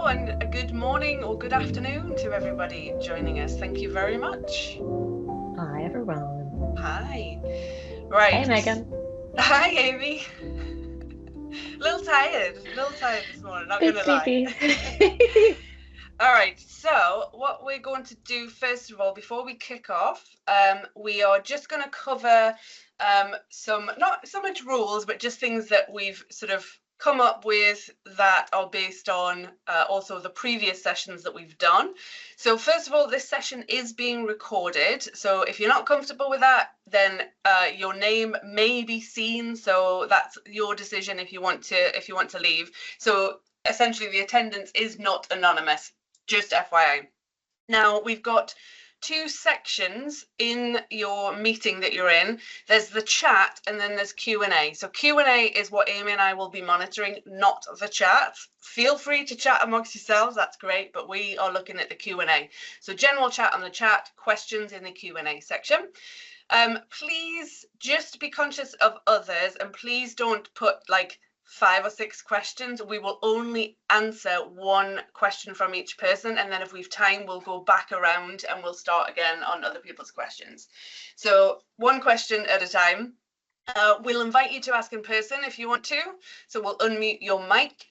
Hello and a good morning or good afternoon to everybody joining us. Thank you very much. Hi, everyone. Hi. Right. Hey, Megan. Hi, Amy. A little tired this morning, not going to lie. All right, so what we're going to do first of all, before we kick off, we are just going to cover some, not so much rules, but just things that we've sort of come up with that are based on also the previous sessions that we've done. So first of all, this session is being recorded. So if you're not comfortable with that, then your name may be seen. So that's your decision if you want to leave. So essentially the attendance is not anonymous, just FYI. Now we've got two sections in your meeting that you're in. There's the chat and then there's Q&A. So Q&A is what Amy and I will be monitoring, not the chat. Feel free to chat amongst yourselves, that's great, but we are looking at the Q&A. So general chat on the chat, questions in the Q&A section. Please just be conscious of others and please don't put like 5 or 6 questions. We will only answer one question from each person, and then if we've time we'll go back around and we'll start again on other people's questions. So one question at a time. We'll invite you to ask in person if you want to, so we'll unmute your mic.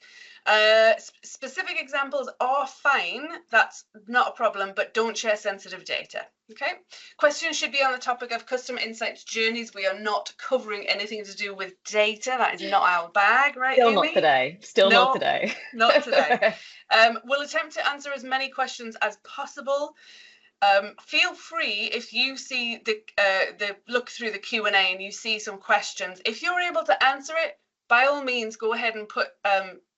Specific examples are fine, that's not a problem, but don't share sensitive data. Okay, questions should be on the topic of customer insights journeys. We are not covering anything to do with data. That is not our bag, right? Still Amy? not today. Still no, not today. Not today. We'll attempt to answer as many questions as possible. Feel free, if you see the look through the Q&A and you see some questions, if you're able to answer it, by all means go ahead and put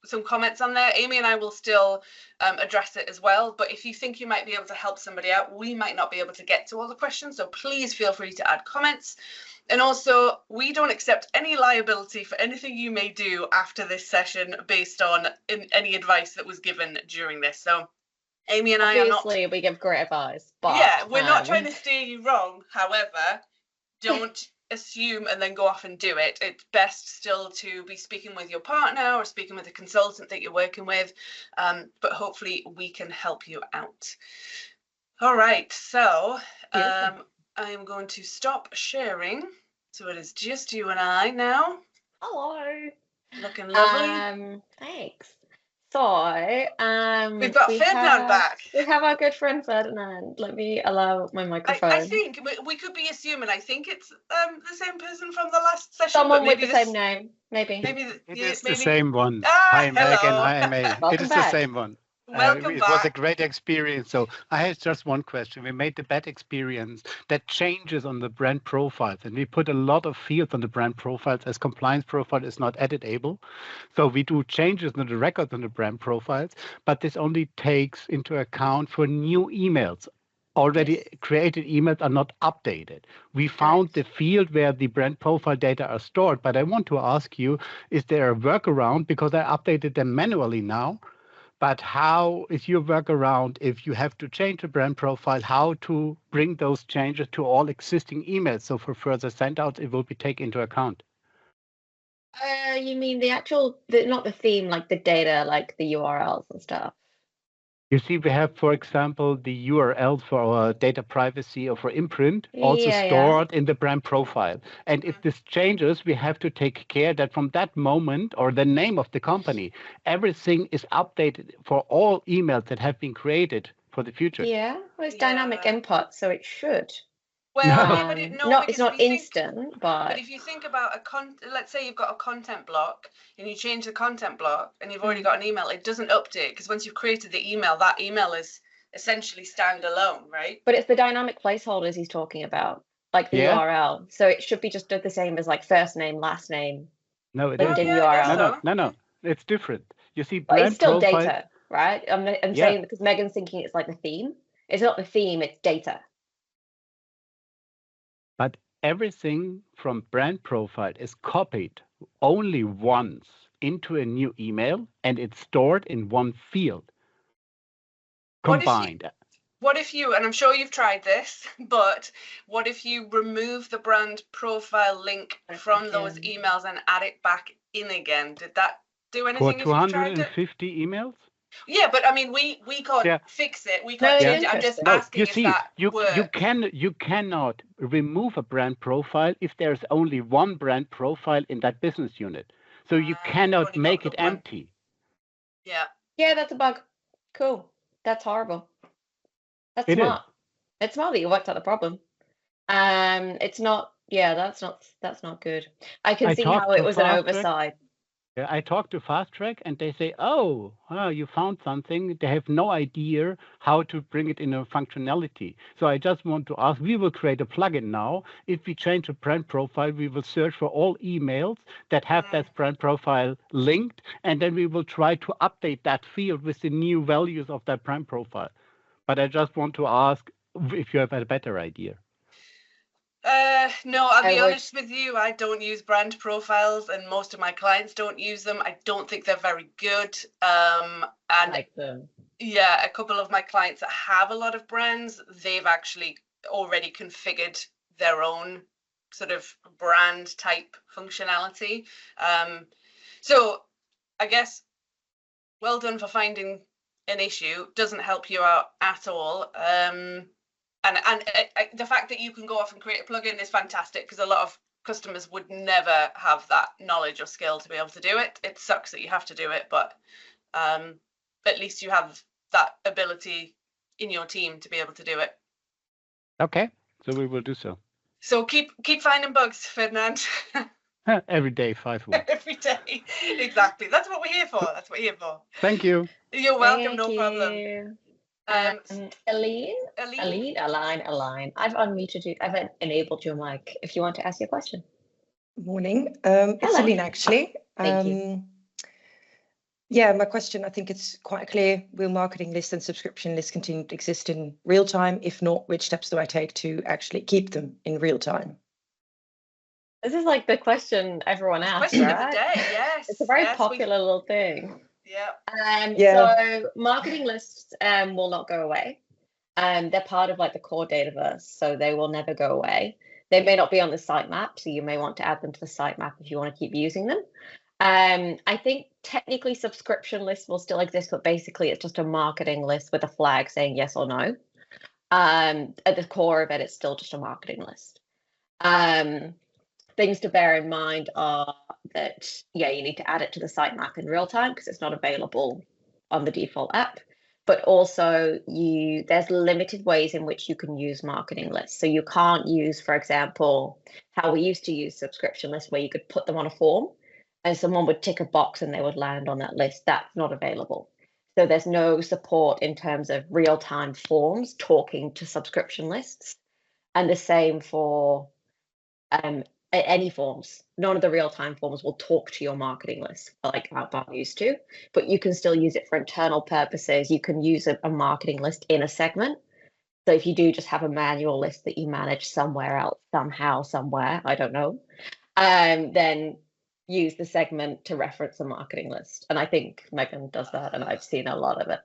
some comments on there. Amy and I will still address it as well, but if you think you might be able to help somebody out, we might not be able to get to all the questions, so please feel free to add comments. And also, we don't accept any liability for anything you may do after this session based on any advice that was given during this. So Amy and I are not... Obviously, we give great advice, but... Yeah, we're not trying to steer you wrong. However, don't assume and then go off and do it. It's best still to be speaking with your partner or speaking with a consultant that you're working with, but hopefully we can help you out. All right, so I'm going to stop sharing. So it is just you and I now. Hello. Looking lovely. Thanks. So, we've got Ferdinand back. We have our good friend Ferdinand. Let me allow my microphone. I think we could be assuming. I think it's the same person from the last session. Someone with the same name, maybe. It is the same one. Hi, Megan. Hi, Amey. It is the same one. Welcome back. It was a great experience. So I had just one question. We made the bad experience that changes on the brand profiles, and we put a lot of fields on the brand profiles as compliance profile is not editable. So we do changes in the records on the brand profiles, but this only takes into account for new emails. Already created emails are not updated. We found the field where the brand profile data are stored, but I want to ask you, is there a workaround? Because I updated them manually now. But how is your workaround if you have to change the brand profile, how to bring those changes to all existing emails? So for further send-outs, it will be taken into account. You mean the actual, not the theme, like the data, like the URLs and stuff? You see, we have, for example, the URLs for our data privacy or for imprint also stored in the brand profile. And if this changes, we have to take care that from that moment or the name of the company, everything is updated for all emails that have been created for the future. Yeah, well, it's dynamic input, so it should. Well, it's not instant, but if you think about let's say you've got a content block and you change the content block and you've already got an email, it doesn't update because once you've created the email, that email is essentially standalone, right? But it's the dynamic placeholders he's talking about, like the URL. So it should be just the same as like first name, last name. No, it isn't. URL. No, it's different. You see, but it's still data, right? I'm saying because Megan's thinking it's like the theme. It's not the theme, it's data. But everything from brand profile is copied only once into a new email, and it's stored in one field, combined. What if you, and I'm sure you've tried this, but what if you remove the brand profile link from those emails and add it back in again? Did that do anything? For 250 emails? Yeah, but I mean, we can't fix it. We can't change it. I'm just asking if that works. You cannot remove a brand profile if there's only one brand profile in that business unit. So you cannot make it empty. Yeah. Yeah, that's a bug. Cool. That's horrible. That's smart. It's smart that you worked out the problem. It's not. Yeah, that's not good. I can see how it was an oversight. Yeah, I talked to Fast Track and they say, oh, you found something. They have no idea how to bring it in a functionality. So I just want to ask, we will create a plugin now. If we change the brand profile, we will search for all emails that have that brand profile linked. And then we will try to update that field with the new values of that brand profile. But I just want to ask if you have a better idea. No, I'll be honest with you. I don't use brand profiles, and most of my clients don't use them. I don't think they're very good. And like them. Yeah, a couple of my clients that have a lot of brands, they've actually already configured their own sort of brand type functionality. So I guess well done for finding an issue. Doesn't help you out at all. And the fact that you can go off and create a plugin is fantastic, because a lot of customers would never have that knowledge or skill to be able to do it. It sucks that you have to do it, but at least you have that ability in your team to be able to do it. Okay, so we will do so. So keep finding bugs, Ferdinand. Every day, 5 weeks. Every day, exactly. That's what we're here for. That's what we're here for. Thank you. You're welcome. No problem. Aline. I've unmuted you. I've enabled your mic if you want to ask your question. Morning. It's Aline, actually. Thank you. Yeah, my question, I think it's quite clear. Will marketing lists and subscription lists continue to exist in real time? If not, which steps do I take to actually keep them in real time? This is like the question everyone asks, question right? of the day, yes. It's a very popular little thing. Yeah. So marketing lists will not go away. They're part of like the core dataverse, so they will never go away. They may not be on the sitemap, so you may want to add them to the sitemap if you want to keep using them. I think technically subscription lists will still exist, but basically it's just a marketing list with a flag saying yes or no. At the core of it, it's still just a marketing list. Things to bear in mind are that, you need to add it to the sitemap in real time because it's not available on the default app. But also there's limited ways in which you can use marketing lists. So you can't use, for example, how we used to use subscription lists where you could put them on a form and someone would tick a box and they would land on that list. That's not available. So there's no support in terms of real-time forms talking to subscription lists. And the same for any forms. None of the real-time forms will talk to your marketing list like Outbound used to, but you can still use it for internal purposes. You can use a marketing list in a segment. So if you do just have a manual list that you manage somewhere else, somehow, somewhere, I don't know, then use the segment to reference a marketing list. And I think Megan does that, and I've seen a lot of it.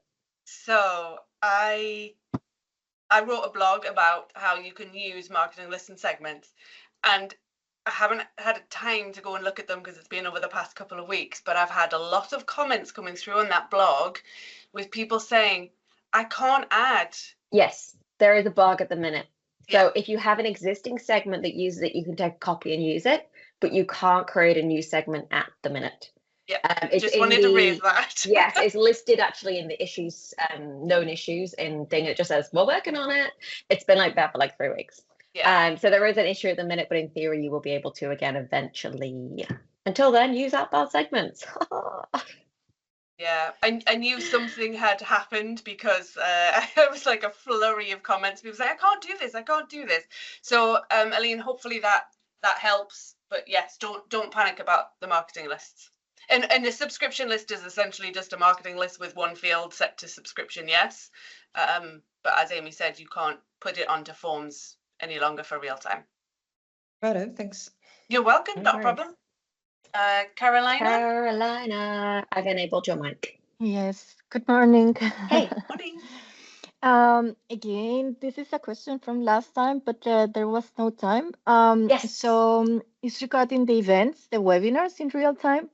So I wrote a blog about how you can use marketing lists and segments, and I haven't had time to go and look at them because it's been over the past couple of weeks, but I've had a lot of comments coming through on that blog with people saying, I can't add. Yes, there is a bug at the minute. So if you have an existing segment that uses it, you can take a copy and use it, but you can't create a new segment at the minute. Yeah, just wanted to raise that. Yes, it's listed actually in the issues, known issues in thing. It just says, we're working on it. It's been like that for like 3 weeks. Yeah. So there is an issue at the minute, but in theory, you will be able to again eventually. Until then, use outbound segments. Yeah, I knew something had happened because it was like a flurry of comments. People say, I can't do this, I can't do this. So, Aline, hopefully that helps. But yes, don't panic about the marketing lists. And the subscription list is essentially just a marketing list with one field set to subscription, yes. But as Amey said, you can't put it onto forms any longer for real time. Righto, thanks. You're welcome, not a problem. Carolina, I've enabled your mic. Yes, good morning. Hey. Morning. Again, this is a question from last time, but there was no time. Yes. So it's regarding the events, the webinars in real time.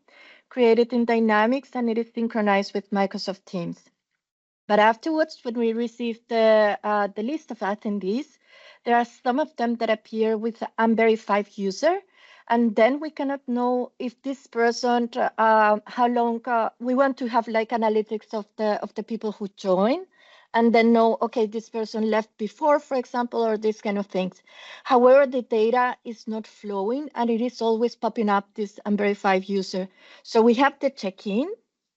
created in Dynamics and it is synchronized with Microsoft Teams. But afterwards, when we receive the list of attendees, there are some of them that appear with unverified user. And then we cannot know if this person, how long, we want to have like analytics of the people who join, and then know, okay, this person left before, for example, or these kind of things. However, the data is not flowing and it is always popping up this unverified user. So we have the check-in,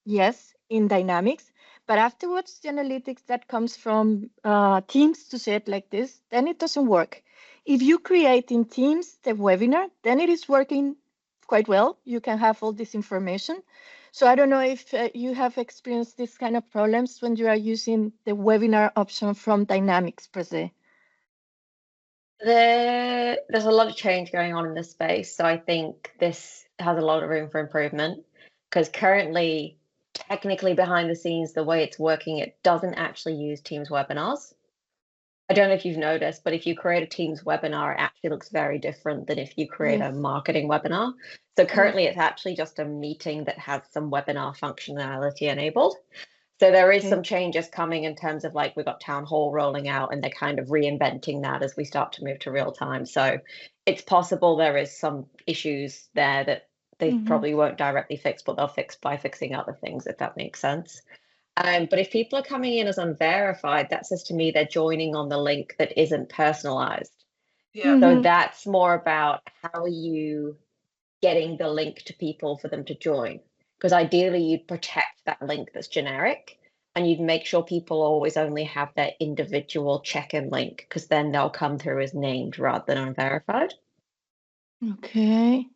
yes, in Dynamics, but afterwards, the analytics that comes from Teams, to say it like this, then it doesn't work. If you create in Teams the webinar, then it is working quite well. You can have all this information. So I don't know if you have experienced this kind of problems when you are using the webinar option from Dynamics per se. There's a lot of change going on in this space. So I think this has a lot of room for improvement, because currently, technically behind the scenes, the way it's working, it doesn't actually use Teams webinars. I don't know if you've noticed, but if you create a Teams webinar, it actually looks very different than if you create a marketing webinar. So currently it's actually just a meeting that has some webinar functionality enabled. So there is some changes coming in terms of, like, we've got Town Hall rolling out and they're kind of reinventing that as we start to move to real time. So it's possible there is some issues there that they probably won't directly fix, but they'll fix by fixing other things, if that makes sense. But if people are coming in as unverified, that says to me they're joining on the link that isn't personalized. Yeah. So that's more about how are you getting the link to people for them to join? Because ideally you'd protect that link that's generic and you'd make sure people always only have their individual check-in link, because then they'll come through as named rather than unverified. Okay,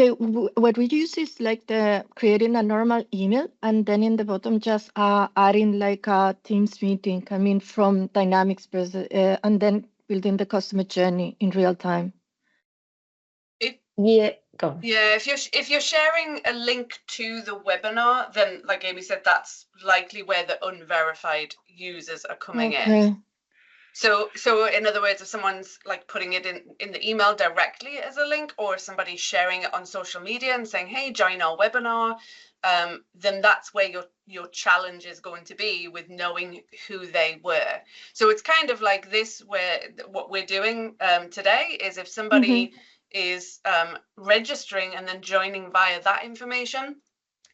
what we use is like creating a normal email and then in the bottom just adding like a Teams meeting, I mean, from Dynamics, and then building the customer journey in real time. If you're sharing a link to the webinar, then like Amey said, that's likely where the unverified users are coming in. So in other words, if someone's like putting it in the email directly as a link, or somebody sharing it on social media and saying, hey, join our webinar, then that's where your challenge is going to be with knowing who they were. So it's kind of like this, where what we're doing today is if somebody is registering and then joining via that information,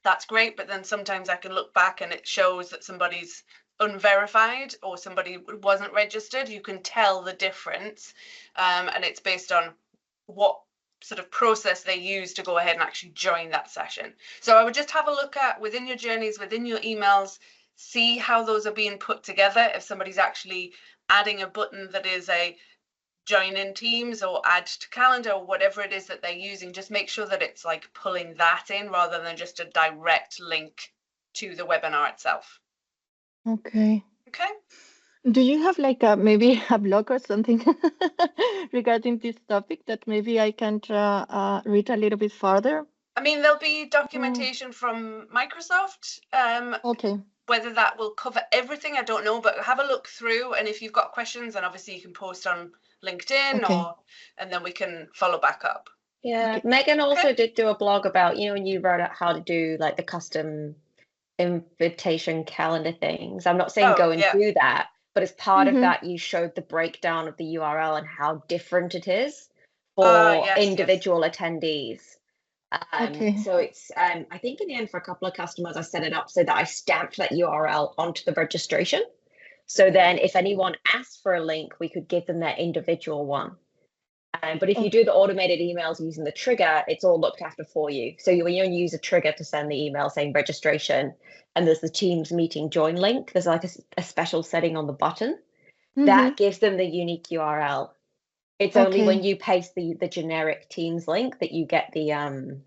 that's great. But then sometimes I can look back and it shows that somebody's unverified or somebody wasn't registered. You can tell the difference, and it's based on what sort of process they use to go ahead and actually join that session. So I would just have a look at within your journeys, within your emails, see how those are being put together. If somebody's actually adding a button that is a join in Teams or add to calendar or whatever it is that they're using, just make sure that it's like pulling that in rather than just a direct link to the webinar itself. Okay. Okay. Do you have like maybe a blog or something regarding this topic that maybe I can read a little bit further? I mean, there'll be documentation from Microsoft. Okay. Whether that will cover everything, I don't know, but have a look through. And if you've got questions, then obviously you can post on LinkedIn and then we can follow back up. Yeah. Megan also did do a blog about, when you wrote out how to do like the custom invitation calendar things. I'm not saying go and do that, but as part of that, you showed the breakdown of the URL and how different it is for individual attendees. So it's, I think in the end for a couple of customers, I set it up so that I stamped that URL onto the registration. So then if anyone asked for a link, we could give them their individual one. But if you do the automated emails using the trigger, it's all looked after for you. So when you use a trigger to send the email saying registration, and there's the Teams meeting join link, there's like a special setting on the button that gives them the unique URL. It's only when you paste the generic Teams link that you get the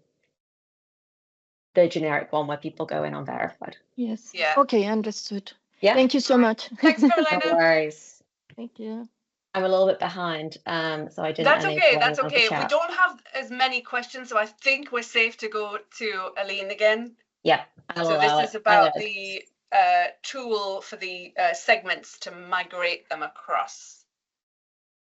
generic one where people go in unverified. Yes. Yeah. Okay, understood. Yeah. Thank you so much. Thanks, Carolina. No worries. Thank you. I'm a little bit behind, so I didn't. That's okay. That's okay. We don't have as many questions, so I think we're safe to go to Aline again. Yeah. So this is about the tool for the segments to migrate them across.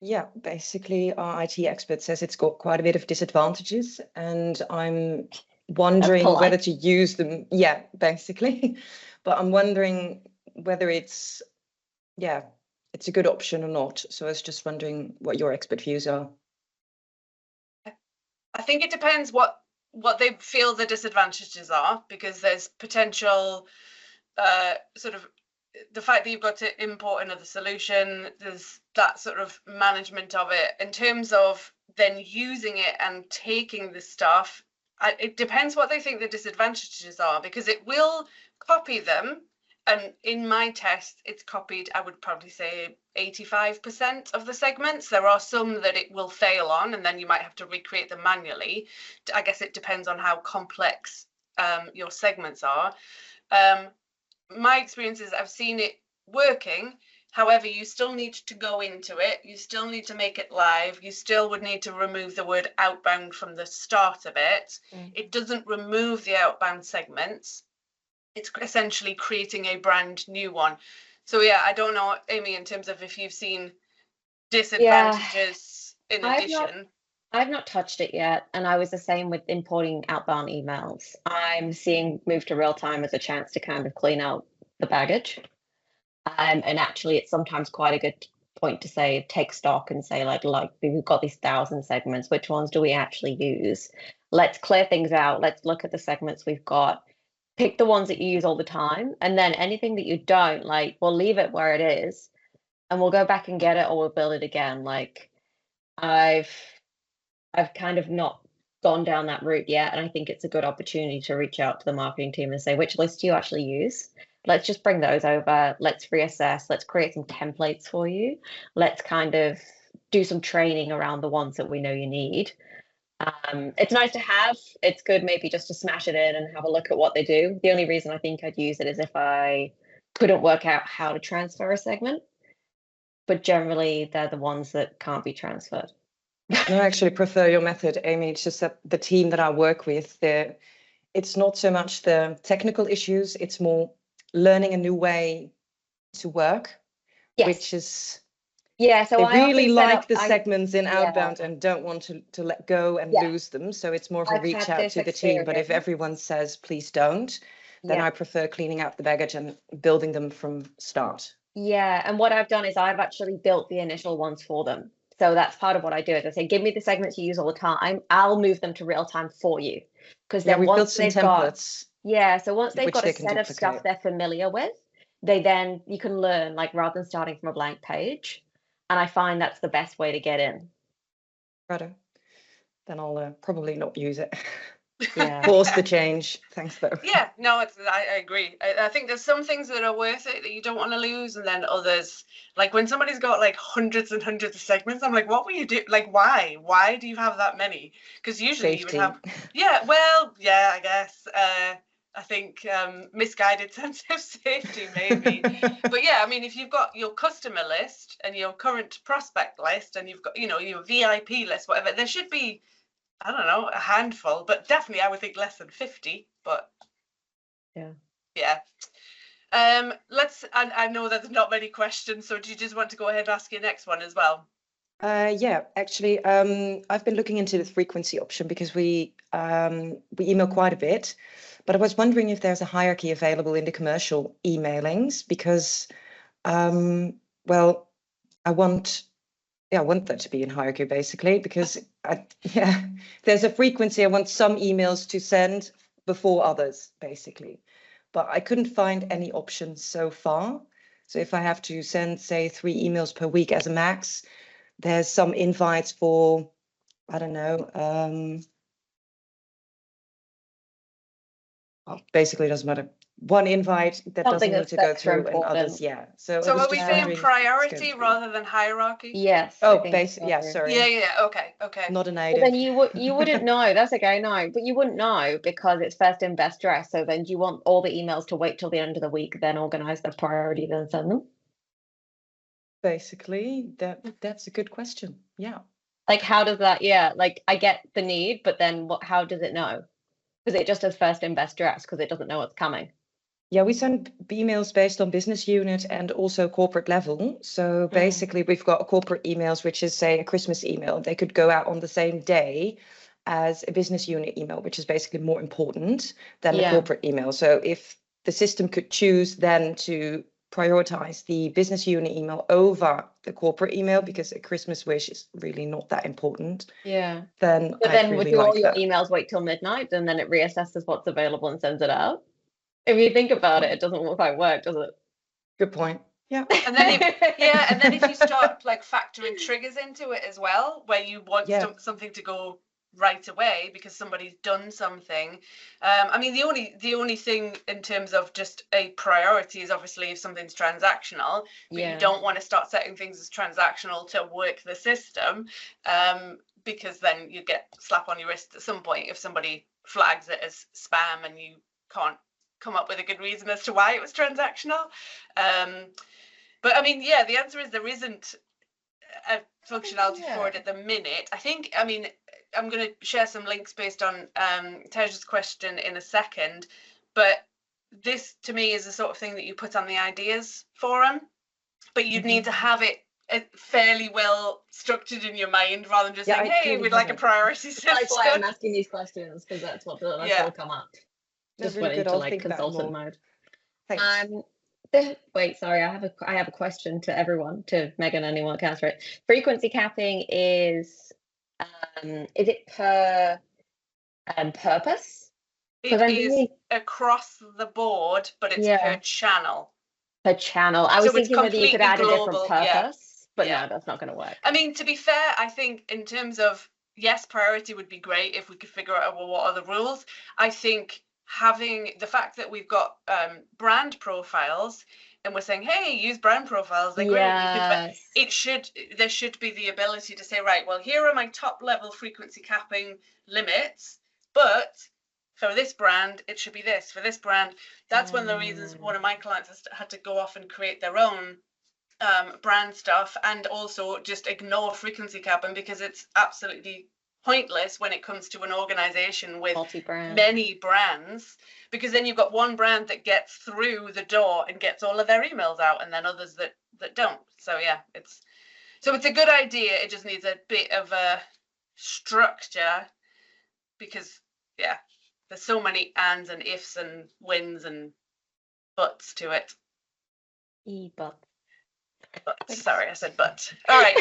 Yeah, basically our IT expert says it's got quite a bit of disadvantages, and I'm wondering whether to use them. Yeah, basically. But I'm wondering whether it's a good option or not. So I was just wondering what your expert views are. I think it depends what they feel the disadvantages are, because there's potential sort of the fact that you've got to import another solution, there's that sort of management of it. In terms of then using it and taking the stuff, it depends what they think the disadvantages are, because it will copy them. And in my test, it's copied, I would probably say 85% of the segments. There are some that it will fail on, and then you might have to recreate them manually. I guess it depends on how complex your segments are. My experience is I've seen it working. However, you still need to go into it. You still need to make it live. You still would need to remove the word outbound from the start of it. It doesn't remove the outbound segments. It's essentially creating a brand new one. So yeah, I don't know, Amey, in terms of if you've seen disadvantages in addition. I've not touched it yet, and I was the same with importing outbound emails. I'm seeing move to Realtime as a chance to kind of clean out the baggage. And actually, it's sometimes quite a good point to say, take stock and say, like we've got these 1,000 segments. Which ones do we actually use? Let's clear things out. Let's look at the segments we've got. Pick the ones that you use all the time, and then anything that you don't, like, we'll leave it where it is, and we'll go back and get it, or we'll build it again. Like, I've kind of not gone down that route yet, and I think it's a good opportunity to reach out to the marketing team and say, which list do you actually use? Let's just bring those over. Let's reassess. Let's create some templates for you. Let's kind of do some training around the ones that we know you need. It's nice to have. It's good maybe just to smash it in and have a look at what they do. The only reason I think I'd use it is if I couldn't work out how to transfer a segment. But generally, they're the ones that can't be transferred. I actually prefer your method, Amey. It's just that the team that I work with, it's not so much the technical issues, it's more learning a new way to work, which is... Yeah, so they really like the segments in outbound and don't want to let go and lose them. So it's more of a reach out to the team. But if everyone says, please don't, then I prefer cleaning out the baggage and building them from start. Yeah, and what I've done is I've actually built the initial ones for them. So that's part of what I do is I say, give me the segments you use all the time. I'll move them to Realtime for you. Because then we built some templates. So once they've got a set of stuff they're familiar with, you can learn, like, rather than starting from a blank page. And I find that's the best way to get in. Righto. Then I'll probably not use it. Yeah. Force the change. Thanks, though. Yeah, no, I agree. I think there's some things that are worth it that you don't want to lose, and then others, like when somebody's got like hundreds and hundreds of segments, I'm like, what will you do? Like, why? Why do you have that many? Because usually Safety. You would have. I guess. I think misguided sense of safety, maybe. But yeah, I mean, if you've got your customer list and your current prospect list and you've got, your VIP list, whatever, there should be, I don't know, a handful, but definitely I would think less than 50. But yeah. I know that there's not many questions, so do you just want to go ahead and ask your next one as well? Actually, I've been looking into the frequency option because we email quite a bit. But I was wondering if there's a hierarchy available in the commercial emailings because, I want there to be in hierarchy basically because, there's a frequency. I want some emails to send before others basically, but I couldn't find any options so far. So if I have to send, say, 3 emails per week as a max, there's some invites for, I don't know, basically it doesn't matter. One invite that doesn't need to go through and others, So are we saying priority rather than hierarchy? Yes. Oh, basically, sorry. Yeah. Okay. Not a native. But then you wouldn't know. That's okay, no. But you wouldn't know because it's first in, best dressed. So then do you want all the emails to wait till the end of the week, then organize the priority, then send them? Basically, that's a good question. Yeah. Like, how does that? Yeah, like I get the need, but then how does it know? Because it just does first in, best dressed because it doesn't know what's coming. Yeah, we send emails based on business unit and also corporate level. So basically, we've got corporate emails, which is, say, a Christmas email. They could go out on the same day as a business unit email, which is basically more important than the corporate email. So if the system could choose then to prioritize the business unit email over the corporate email, because a Christmas wish is really not that important. Yeah. Then but I'd then really would you like all your that. emails wait till midnight and then it reassesses what's available and sends it out? If you think about it, it doesn't quite work, does it? Good point. Yeah. And then if you start like factoring triggers into it as well, where you want something to go right away because somebody's done something. I mean, the only thing in terms of just a priority is obviously if something's transactional, but you don't want to start setting things as transactional to work the system, because then you get slap on your wrist at some point if somebody flags it as spam and you can't come up with a good reason as to why it was transactional. But I mean, the answer is there isn't a functionality for it at the minute. I mean, I'm going to share some links based on Tej's question in a second, but this to me is the sort of thing that you put on the ideas forum, but you'd need to have it fairly well structured in your mind rather than just saying, hey, we'd like a priority system. That's why I'm asking these questions, because that's what will come up. Just went into like consultant mode. Thanks. Wait, sorry, I have a question to everyone, to Megan, anyone can answer it. Frequency capping is it per purpose? It is across the board, but it's per channel. Per channel. I was thinking whether you could add a different purpose, but no, that's not going to work. I mean, to be fair, I think in terms of, yes, priority would be great if we could figure out, well, what are the rules? I think having the fact that we've got brand profiles and we're saying, hey, use brand profiles, they're great. There should be the ability to say, right, well, here are my top level frequency capping limits, but for this brand, it should be this. For this brand, that's one of the reasons one of my clients has had to go off and create their own brand stuff, and also just ignore frequency capping because it's absolutely pointless when it comes to an organization with many brands, because then you've got one brand that gets through the door and gets all of their emails out, and then others that don't. So it's a good idea. It just needs a bit of a structure, because there's so many ands and ifs and wins and buts to it. Sorry, I said but. All right.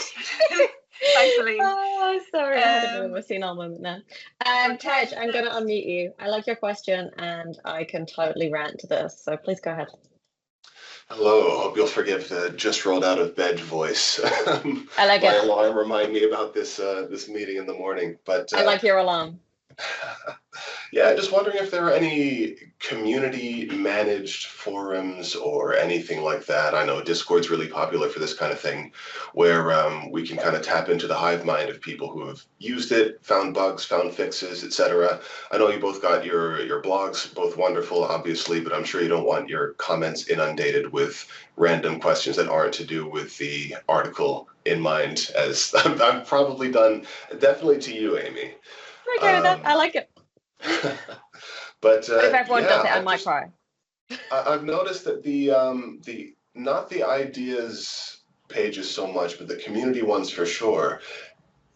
Thanks, Aline. Oh, sorry, I had a bit of a senile moment now. Tej, I'm going to unmute you. I like your question, and I can totally rant to this, so please go ahead. Hello, hope you'll forgive the just rolled out of bed voice. I like My alarm reminded me about this meeting in the morning. But I like your alarm. Yeah, just wondering if there are any community managed forums or anything like that. I know Discord's really popular for this kind of thing, where we can kind of tap into the hive mind of people who have used it, found bugs, found fixes, etc. I know you both got your blogs, both wonderful, obviously, but I'm sure you don't want your comments inundated with random questions that aren't to do with the article in mind, as I've probably done, definitely to you, Amey. Okay with that. I like it. But if everyone does it, I might try. I've noticed that the not the ideas pages so much, but the community ones for sure.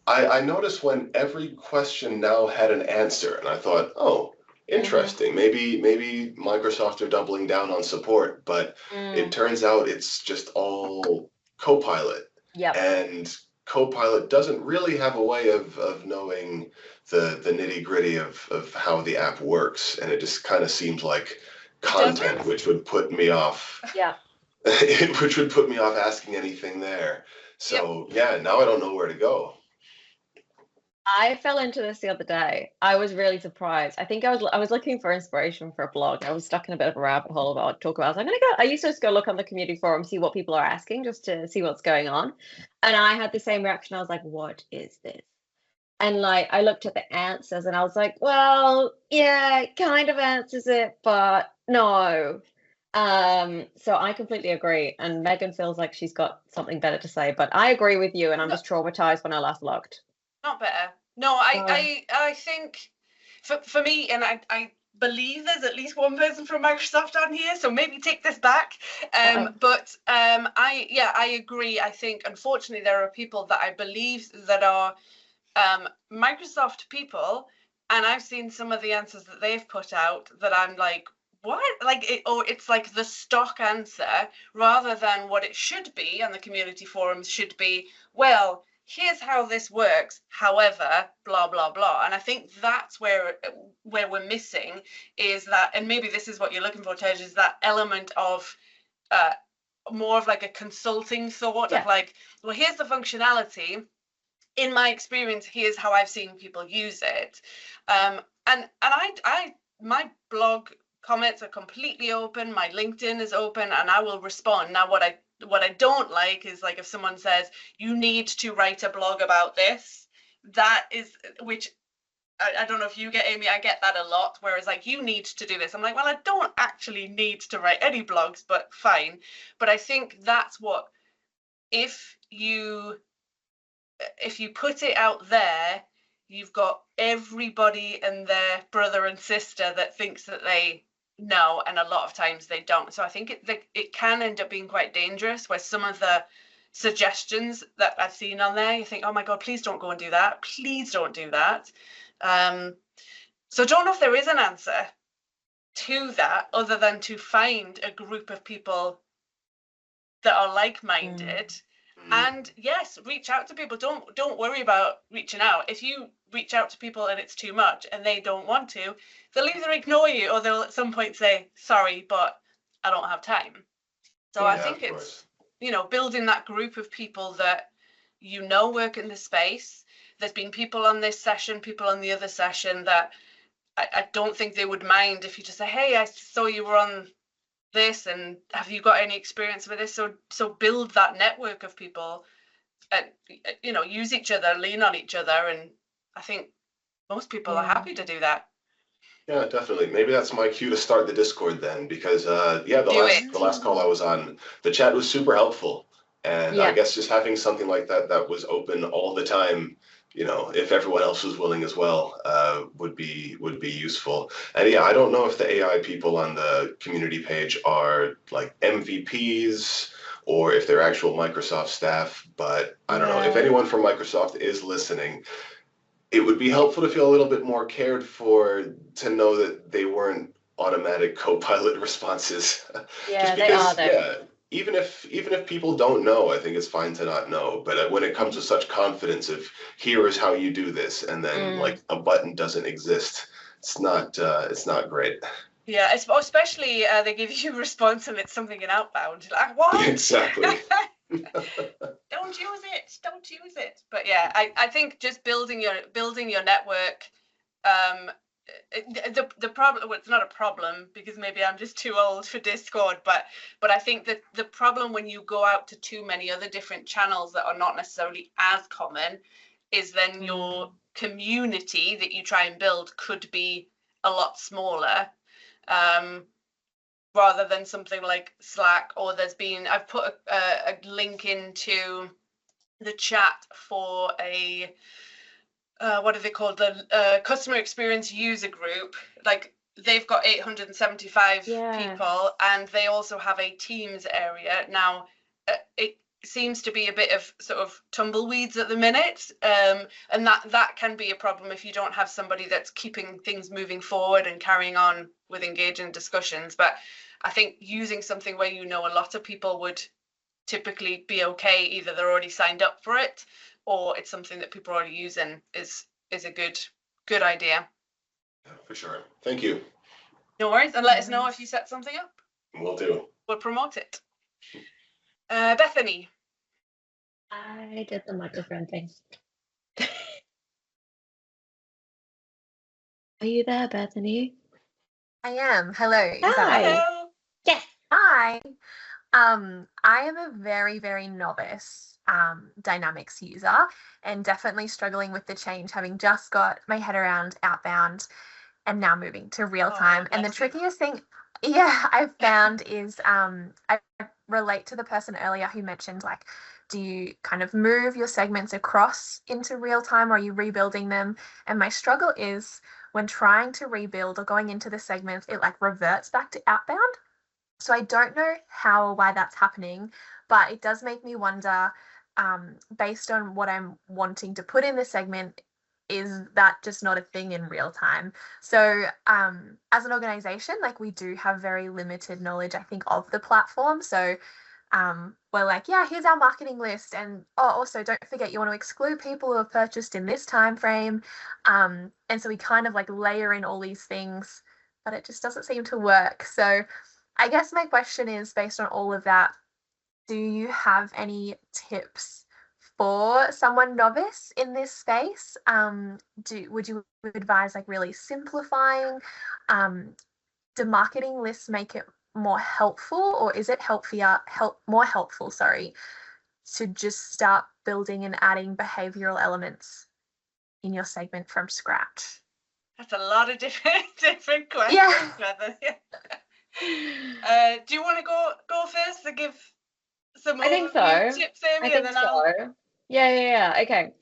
I noticed when every question now had an answer, and I thought, oh, interesting. Maybe Microsoft are doubling down on support, but it turns out it's just all Copilot. Yeah. And Copilot doesn't really have a way of knowing the nitty gritty of how the app works, and it just kind of seems like content, which would put me off. Yeah. Which would put me off asking anything there. So now I don't know where to go. I fell into this the other day. I was really surprised. I think I was looking for inspiration for a blog. I was stuck in a bit of a rabbit hole about what to talk about. So I used to just go look on the community forum, see what people are asking, just to see what's going on. And I had the same reaction. I was like, what is this? And I looked at the answers and I was like, well, yeah, it kind of answers it, but no. So I completely agree. And Megan feels like she's got something better to say, but I agree with you. And I'm just traumatized when I last looked. Not better. No, I think for me, and I believe there's at least one person from Microsoft on here, so maybe take this back. But I agree. I think unfortunately there are people that I believe that are Microsoft people, and I've seen some of the answers that they've put out that I'm like, what? Like, it's like the stock answer rather than what it should be, and the community forums should be, well, here's how this works, however, blah, blah, blah. And I think that's where we're missing is that, and maybe this is what you're looking for, Tej, is that element of more of like a consulting thought of like, well, here's the functionality. In my experience, here's how I've seen people use it. And I my blog comments are completely open. My LinkedIn is open, and I will respond. Now, what I don't like is like if someone says you need to write a blog about this, that is, which I don't know if you get, Amy, I get that a lot, whereas like you need to do this. I'm like, well, I don't actually need to write any blogs, but fine. But I think that's what, if you put it out there, you've got everybody and their brother and sister that thinks that they know, and a lot of times they don't. So I think it can end up being quite dangerous, where some of the suggestions that I've seen on there, you think, oh my God, please don't go and do that. Please don't do that. So I don't know if there is an answer to that other than to find a group of people that are like-minded. And yes, reach out to people. Don't worry about reaching out. If you reach out to people and it's too much and they don't want to, they'll either ignore you or they'll at some point say, sorry, but I don't have time. So I think it's, building that group of people that work in the space. There's been people on this session, people on the other session that I don't think they would mind if you just say, hey, I saw you were on this, and have you got any experience with this? So build that network of people, and use each other, lean on each other, and I think most people are happy to do that. Yeah, definitely. Maybe that's my cue to start the Discord then, because the last call I was on, the chat was super helpful, and I guess just having something like that was open all the time, if everyone else was willing as well, would be useful. And yeah, I don't know if the AI people on the community page are like MVPs or if they're actual Microsoft staff, but I don't know if anyone from Microsoft is listening. It would be helpful to feel a little bit more cared for, to know that they weren't automatic co-pilot responses. Yeah, they are though. Yeah, even if people don't know, I think it's fine to not know. But when it comes to such confidence of here is how you do this, and then like a button doesn't exist, it's not great. Yeah, especially they give you a response and it's something in Outbound. Like, what? Exactly. Don't use it. But yeah, I think just building your network. The problem, well, it's not a problem because maybe I'm just too old for Discord, but I think that the problem when you go out to too many other different channels that are not necessarily as common is then your community that you try and build could be a lot smaller. Rather than something like Slack, or I've put a link into the chat for a what are they called, the customer experience user group. Like they've got 875 people, and they also have a Teams area now. It seems to be a bit of sort of tumbleweeds at the minute, and that can be a problem if you don't have somebody that's keeping things moving forward and carrying on with engaging discussions. But I think using something where a lot of people would typically be okay, either they're already signed up for it or it's something that people are already using, is a good idea. Yeah, for sure. Thank you. No worries, and let us know if you set something up. Will do. We'll promote it. Bethany. I did the microphone thing. Are you there, Bethany? I am. Hello. Hello. Yes. Hi. I am a very, very novice Dynamics user, and definitely struggling with the change, having just got my head around Outbound and now moving to Realtime. And the trickiest thing, I've found is I relate to the person earlier who mentioned, like, do you kind of move your segments across into Realtime, or are you rebuilding them? And my struggle is when trying to rebuild or going into the segments, it like reverts back to Outbound. So I don't know how or why that's happening, but it does make me wonder, based on what I'm wanting to put in the segment, is that just not a thing in real time? So as an organization, like, we do have very limited knowledge, I think, of the platform. So we're like, yeah, here's our marketing list, and also don't forget you want to exclude people who have purchased in this time frame. And so we kind of like layer in all these things, but it just doesn't seem to work. So I guess my question is, based on all of that, do you have any tips for someone novice in this space? Would you advise like really simplifying? Do marketing lists make it more helpful, or is it more helpful, to just start building and adding behavioral elements in your segment from scratch? That's a lot of different questions. Yeah. Do you want to go first to give some more tips, Amey, and then I'll... Yeah. Okay.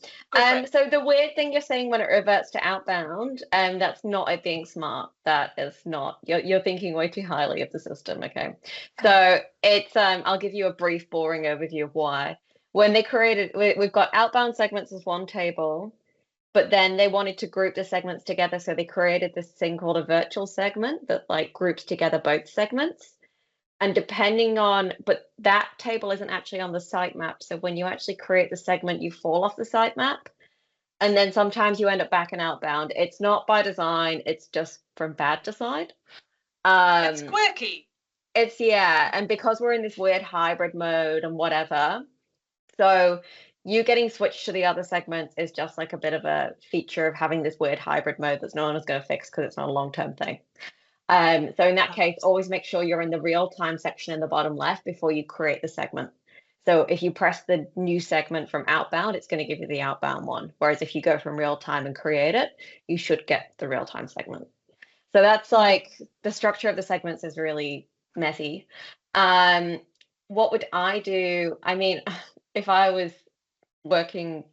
So the weird thing you're saying when it reverts to outbound, that's not it being smart. That is not. You're thinking way too highly of the system. Okay. So it's I'll give you a brief, boring overview of why. When they created, we've got outbound segments as one table, but then they wanted to group the segments together, so they created this thing called a virtual segment that like groups together both segments. And but that table isn't actually on the sitemap. So when you actually create the segment, you fall off the sitemap. And then sometimes you end up back in outbound. It's not by design, it's just from bad design. It's quirky. And because we're in this weird hybrid mode and whatever, so you getting switched to the other segments is just like a bit of a feature of having this weird hybrid mode that no one is going to fix because it's not a long-term thing. So in that case, always make sure you're in the real-time section in the bottom left before you create the segment. So if you press the new segment from outbound, it's going to give you the outbound one. Whereas if you go from real-time and create it, you should get the real-time segment. So that's like the structure of the segments is really messy. What would I do? I mean, if I was working,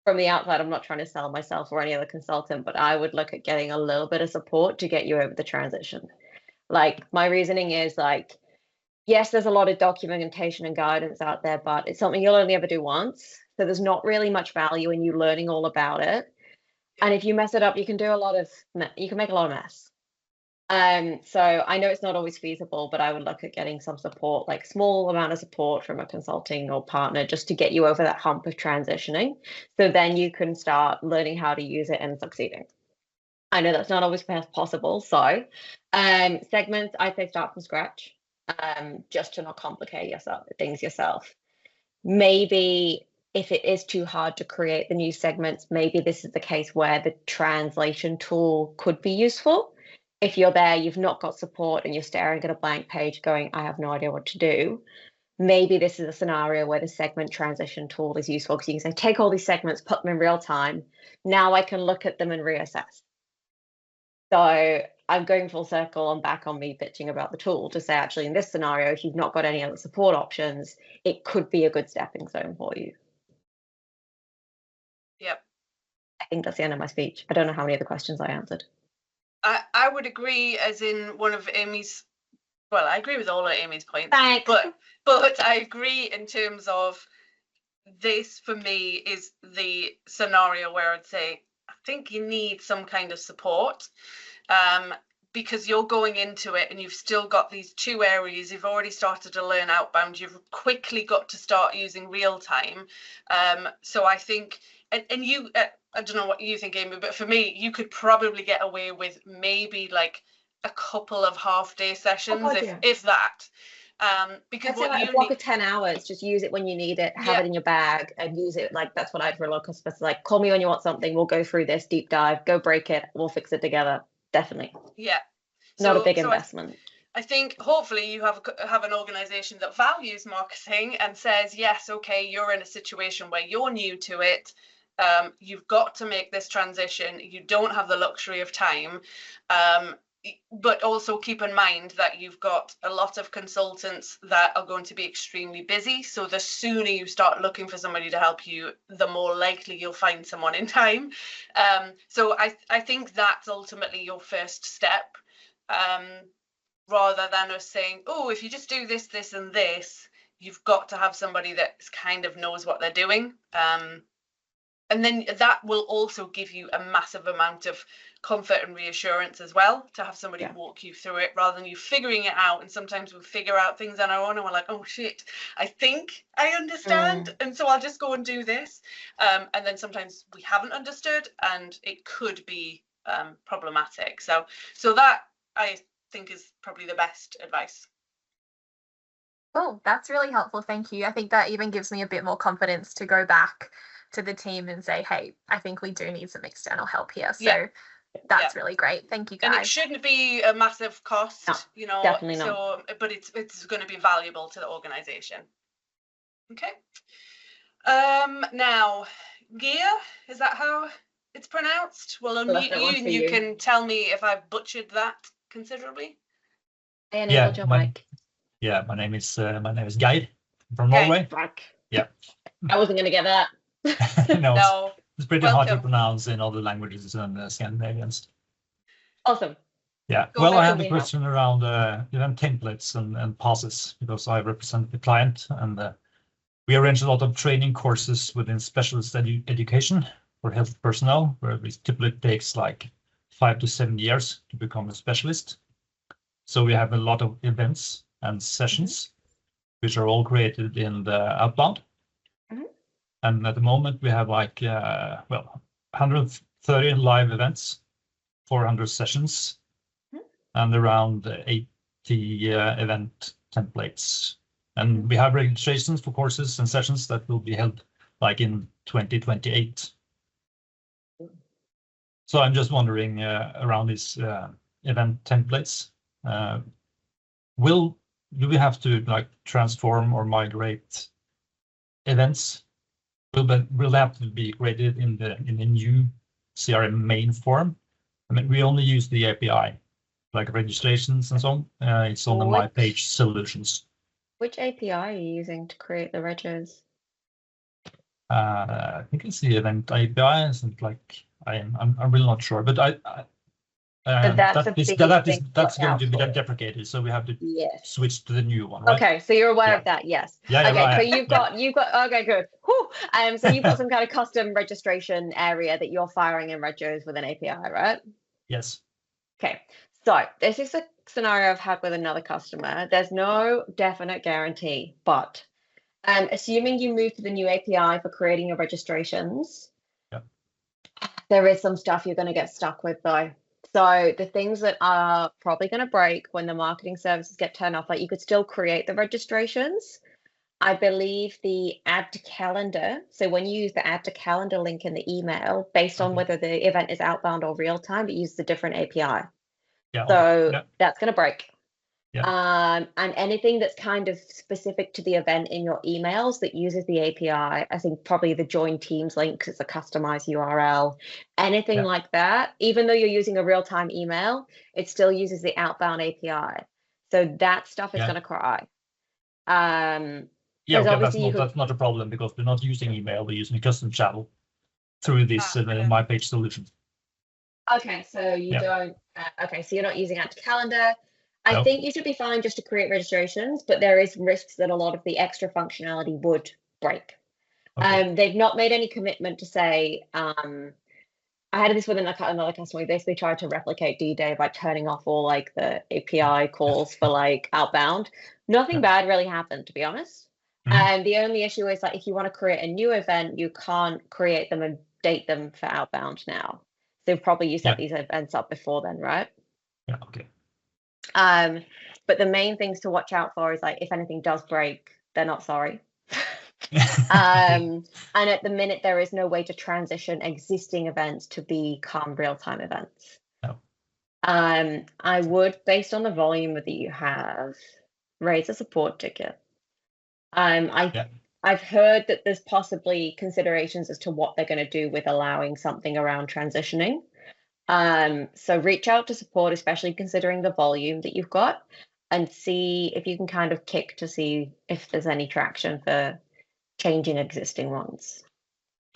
from the outside, I'm not trying to sell myself or any other consultant, but I would look at getting a little bit of support to get you over the transition. Like, my reasoning is like, yes, there's a lot of documentation and guidance out there, but it's something you'll only ever do once. So there's not really much value in you learning all about it. And if you mess it up, you can make a lot of mess. So I know it's not always feasible, but I would look at getting some support, like small amount of support from a consulting or partner, just to get you over that hump of transitioning. So then you can start learning how to use it and succeeding. I know that's not always possible. So segments, I'd say start from scratch, just to not complicate things yourself. Maybe if it is too hard to create the new segments, maybe this is the case where the translation tool could be useful. If you're there, you've not got support and you're staring at a blank page going, I have no idea what to do. Maybe this is a scenario where the segment transition tool is useful, because you can say, take all these segments, put them in real time. Now I can look at them and reassess. So I'm going full circle and back on me pitching about the tool to say, actually, in this scenario, if you've not got any other support options, it could be a good stepping stone for you. Yep. I think that's the end of my speech. I don't know how many other questions I answered. I would agree, as in one of Amy's, well, I agree with all of Amy's points. Thanks. But I agree in terms of this, for me, is the scenario where I'd say, I think you need some kind of support, because you're going into it and you've still got these two areas. You've already started to learn outbound. You've quickly got to start using real time. So I think, and you, I don't know what you think, Amey, but for me, you could probably get away with maybe like a couple of half-day sessions, if that. Because what like a block of 10 hours, just use it when you need it, have it in your bag and use it. Like, that's what I'd for a local specialist. Like, call me when you want something, we'll go through this deep dive, go break it, we'll fix it together. Definitely. Yeah. Not a big investment. I think hopefully you have an organization that values marketing and says, yes, okay, you're in a situation where you're new to it. You've got to make this transition. You don't have the luxury of time. But also keep in mind that you've got a lot of consultants that are going to be extremely busy. So the sooner you start looking for somebody to help you, the more likely you'll find someone in time. So I think that's ultimately your first step, rather than us saying, oh, if you just do this, this and this, you've got to have somebody that kind of knows what they're doing. And then that will also give you a massive amount of comfort and reassurance as well, to have somebody walk you through it rather than you figuring it out. And sometimes we figure out things on our own and we're like, oh shit, I think I understand. And so I'll just go and do this. And then sometimes we haven't understood and it could be problematic. So that I think is probably the best advice. Oh, that's really helpful. Thank you. I think that even gives me a bit more confidence to go back to the team and say, hey, I think we do need some external help here. So that's really great. Thank you, guys. And it shouldn't be a massive cost, no, you know, definitely not. But it's going to be valuable to the organization. Okay. Now, gear, is that how it's pronounced? We'll unmute you and you can tell me if I've butchered that considerably. I enabled your mic. Yeah, my name is Geir from Norway. Fuck. Yeah. I wasn't going to get that. No, it's pretty hard to pronounce in other languages and Scandinavians. Awesome. Yeah. Well, I have a question around event templates and passes, because I represent the client, and we arrange a lot of training courses within specialist education for health personnel, where it typically takes like 5 to 7 years to become a specialist. So we have a lot of events and sessions, which are all created in the Outbound. And at the moment we have like, 130 live events, 400 sessions, and around 80 event templates. And we have registrations for courses and sessions that will be held like in 2028. So I'm just wondering around these event templates, do we have to like transform or migrate events? Will they have to be created in the new CRM main form? I mean, we only use the API, like registrations and so on. It's on the My Page solutions. Which API are you using to create the registers? I think it's the event API. Isn't like I'm really not sure, but that's going to be deprecated, so we have to switch to the new one, right? Okay, so you're aware of that, yes. Yeah. Okay, so you've got okay, good. Whew. So you've got some kind of custom registration area that you're firing in registers with an API, right? Yes. Okay, so this is a scenario I've had with another customer. There's no definite guarantee, but assuming you move to the new API for creating your registrations, there is some stuff you're going to get stuck with though. So the things that are probably going to break when the marketing services get turned off, like you could still create the registrations. I believe the add to calendar. So when you use the add to calendar link in the email, based on whether the event is outbound or real time, it uses a different API. That's going to break. And anything that's kind of specific to the event in your emails that uses the API, I think probably the join teams link, because it's a customized URL, anything like that, even though you're using a real-time email, it still uses the outbound API. So that stuff is going to cry. That's not a problem, because we're not using email, we're using a custom channel through this My Page solution. Okay, so you don't, so you're not using add to calendar. I think you should be fine just to create registrations, but there is risks that a lot of the extra functionality would break. They've not made any commitment to say, I had this with another customer. We basically tried to replicate D-Day by turning off all like the API calls for like outbound. Nothing bad really happened, to be honest. And the only issue is like if you want to create a new event, you can't create them and date them for outbound now. So probably you set these events up before then, right? Yeah, okay. But the main things to watch out for is like if anything does break, they're not sorry. And at the minute there is no way to transition existing events to become real-time events. I would, based on the volume that you have, raise a support ticket. I've heard that there's possibly considerations as to what they're going to do with allowing something around transitioning. So reach out to support, especially considering the volume that you've got, and see if you can kind of kick to see if there's any traction for changing existing ones.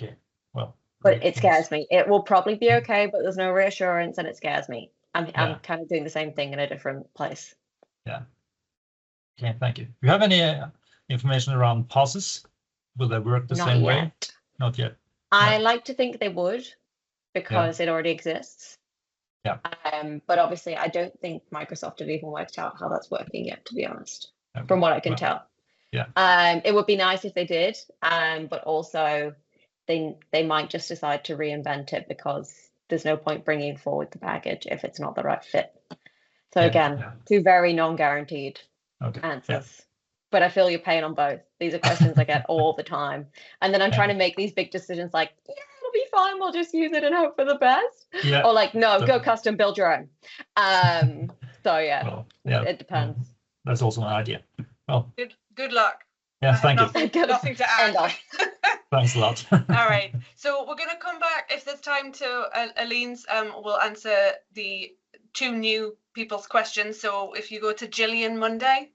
Okay, well. But it scares me. It will probably be okay, but there's no reassurance, and it scares me. I'm kind of doing the same thing in a different place. Yeah. Okay, thank you. Do you have any information around pauses? Will they work the Not same way? yet. Not yet. I No. like to think they would, because it already exists. Yeah. But obviously, I don't think Microsoft have even worked out how that's working yet, to be honest, Okay. from what I can tell. Yeah. It would be nice if they did, but also they might just decide to reinvent it, because there's no point bringing forward the package if it's not the right fit. So again, two very non-guaranteed answers. Yeah. But I feel your pain on both. These are questions I get all the time. And then I'm trying to make these big decisions like, yeah, it'll be fine, we'll just use it and hope for the best. Yeah. Or like, no, go custom build your own. So yeah, well, it depends. Well, that's also an idea. Well, good luck. Yeah, thank you. Nothing to add. Thanks a lot. All right. So we're going to come back, if there's time, to Aline's. We'll answer the 2 new people's questions. So if you go to Gillian Monday.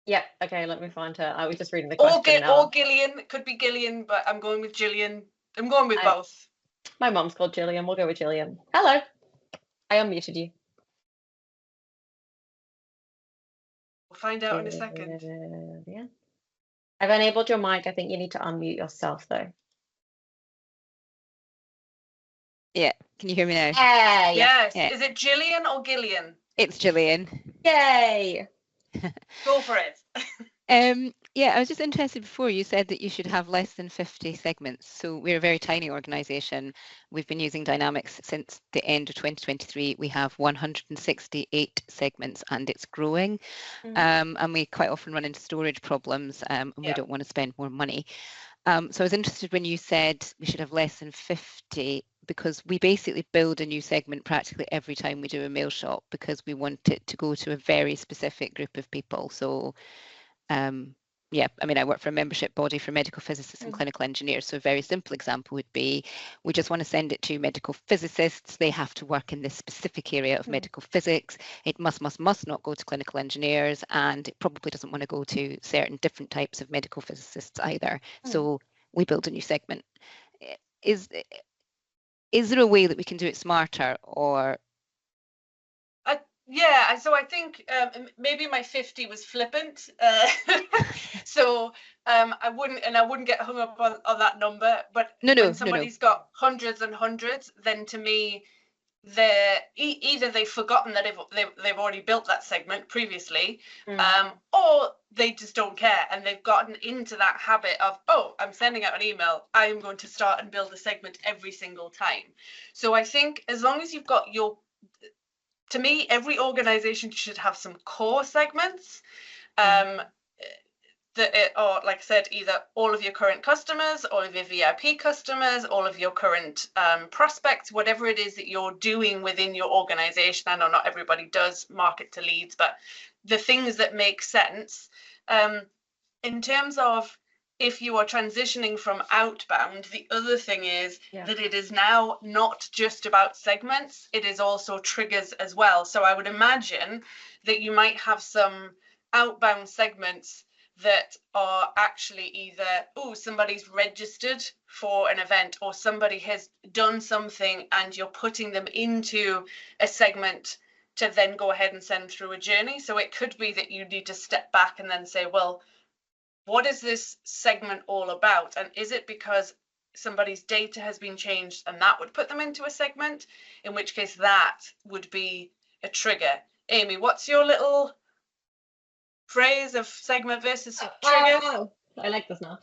Yeah, okay, let me find her. I was just reading the question now. Or Gillian. It could be Gillian, but I'm going with Gillian. I'm going with both. My mom's called Gillian. We'll go with Gillian. Hello. I unmuted you. We'll find out in a second. Yeah. I've enabled your mic. I think you need to unmute yourself, though. Yeah. Can you hear me now? Yes. Yeah. Is it Gillian or Gillian? It's Gillian. Yay. Go for it. Yeah, I was just interested, before you said that you should have less than 50 segments. So we're a very tiny organization. We've been using Dynamics since the end of 2023. We have 168 segments and it's growing. Mm-hmm. And we quite often run into storage problems and we don't want to spend more money. So I was interested when you said we should have less than 50, because we basically build a new segment practically every time we do a mail shop, because we want it to go to a very specific group of people. So yeah, I mean, I work for a membership body for medical physicists and clinical engineers. So a very simple example would be, we just want to send it to medical physicists. They have to work in this specific area of medical physics. It must not go to clinical engineers, and it probably doesn't want to go to certain different types of medical physicists either. So we build a new segment. Is there a way that we can do it smarter, or? Yeah, so I think maybe my 50 was flippant. So I wouldn't get hung up on that number. But when somebody's got hundreds and hundreds, then to me, either they've forgotten that they've already built that segment previously, or they just don't care and they've gotten into that habit of, oh, I'm sending out an email, I am going to start and build a segment every single time. So I think as long as you've got to me, every organization should have some core segments or like I said, either all of your current customers, all of your VIP customers, all of your current prospects, whatever it is that you're doing within your organization. I know not everybody does market to leads, but the things that make sense in terms of, if you are transitioning from outbound, the other thing is that it is now not just about segments, it is also triggers as well. So I would imagine that you might have some outbound segments that are actually either, oh, somebody's registered for an event, or somebody has done something and you're putting them into a segment to then go ahead and send through a journey. So it could be that you need to step back and then say, well, what is this segment all about? And is it because somebody's data has been changed and that would put them into a segment? In which case that would be a trigger. Amey, what's your little phrase of segment versus trigger? I like this now.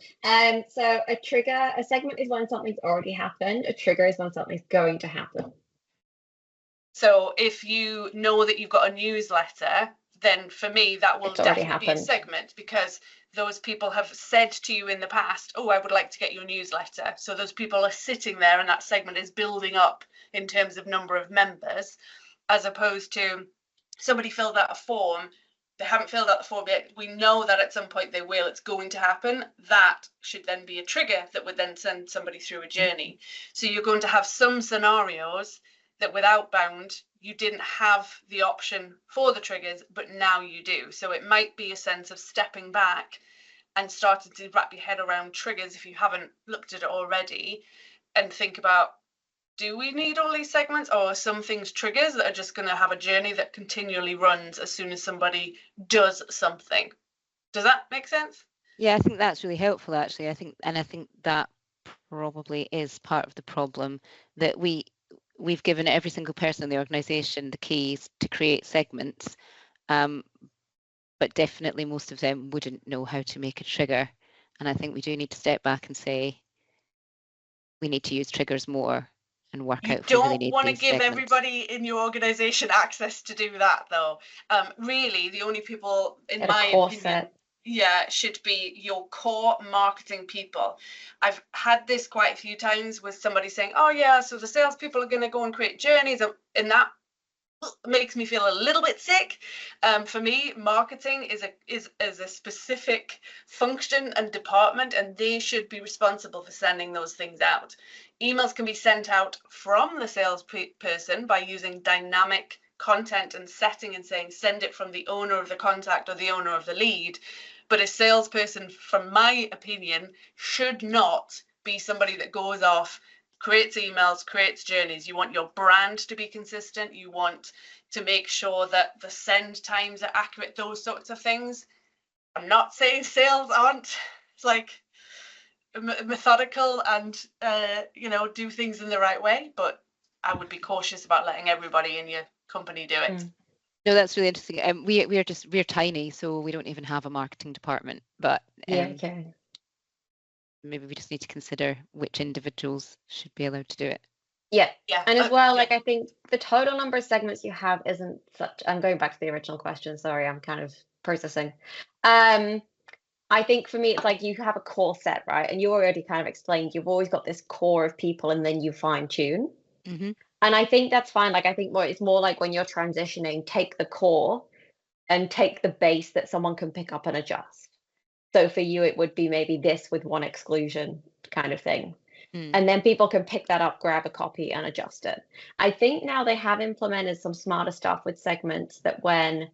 So a segment is when something's already happened. A trigger is when something's going to happen. So if you know that you've got a newsletter, then for me that will definitely be a segment, because those people have said to you in the past, oh, I would like to get your newsletter. So those people are sitting there and that segment is building up in terms of number of members, as opposed to somebody filled out a form, they haven't filled out the form yet, we know that at some point they will, it's going to happen. That should then be a trigger that would then send somebody through a journey. So you're going to have some scenarios that with outbound you didn't have the option for the triggers, but now you do. So it might be a sense of stepping back and starting to wrap your head around triggers if you haven't looked at it already, and think about, do we need all these segments, or are some things triggers that are just going to have a journey that continually runs as soon as somebody does something? Does that make sense? Yeah, I think that's really helpful, actually. I think that probably is part of the problem, that we've given every single person in the organization the keys to create segments, but definitely most of them wouldn't know how to make a trigger. And I think we do need to step back and say we need to use triggers more and work out if we really need these segments. You don't want to give everybody in your organization access to do that, though. Really, the only people, in my opinion, should be your core marketing people. I've had this quite a few times with somebody saying, oh yeah, so the salespeople are going to go and create journeys, and that makes me feel a little bit sick. For me, marketing is a specific function and department, and they should be responsible for sending those things out. Emails can be sent out from the salesperson by using dynamic content and setting and saying send it from the owner of the contact or the owner of the lead. But a salesperson, from my opinion, should not be somebody that goes off, creates emails, creates journeys. You want your brand to be consistent. You want to make sure that the send times are accurate, those sorts of things. I'm not saying sales aren't methodical and do things in the right way, but I would be cautious about letting everybody in your company do it. No, that's really interesting. We're tiny, so we don't even have a marketing department, but maybe we just need to consider which individuals should be allowed to do it. Yeah. And as well, I think the total number of segments you have isn't such. I'm going back to the original question. Sorry, I'm kind of processing. I think for me, it's like you have a core set, right? And you already kind of explained you've always got this core of people, and then you fine tune. Mm-hmm. And I think that's fine. Like, I think it's more like when you're transitioning, take the core and take the base that someone can pick up and adjust. So for you, it would be maybe this with one exclusion kind of thing. And then people can pick that up, grab a copy and adjust it. I think now they have implemented some smarter stuff with segments that when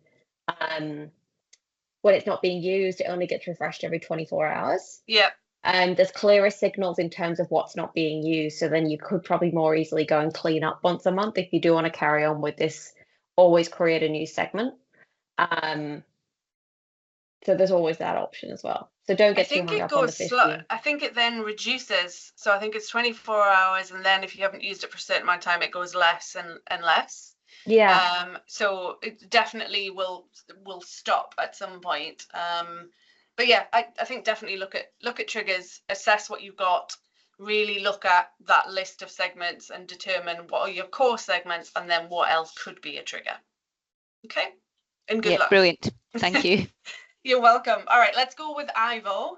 it's not being used, it only gets refreshed every 24 hours. Yeah. And there's clearer signals in terms of what's not being used. So then you could probably more easily go and clean up once a month if you do want to carry on with this, always create a new segment. So there's always that option as well. So don't get too hung up on the 50. I think it then reduces. So I think it's 24 hours. And then if you haven't used it for a certain amount of time, it goes less and less. Yeah. So it definitely will stop at some point. But yeah, I think definitely look at triggers, assess what you've got, really look at that list of segments and determine what are your core segments and then what else could be a trigger. Okay? And good luck. Brilliant. Thank you. You're welcome. All right, let's go with Ivo.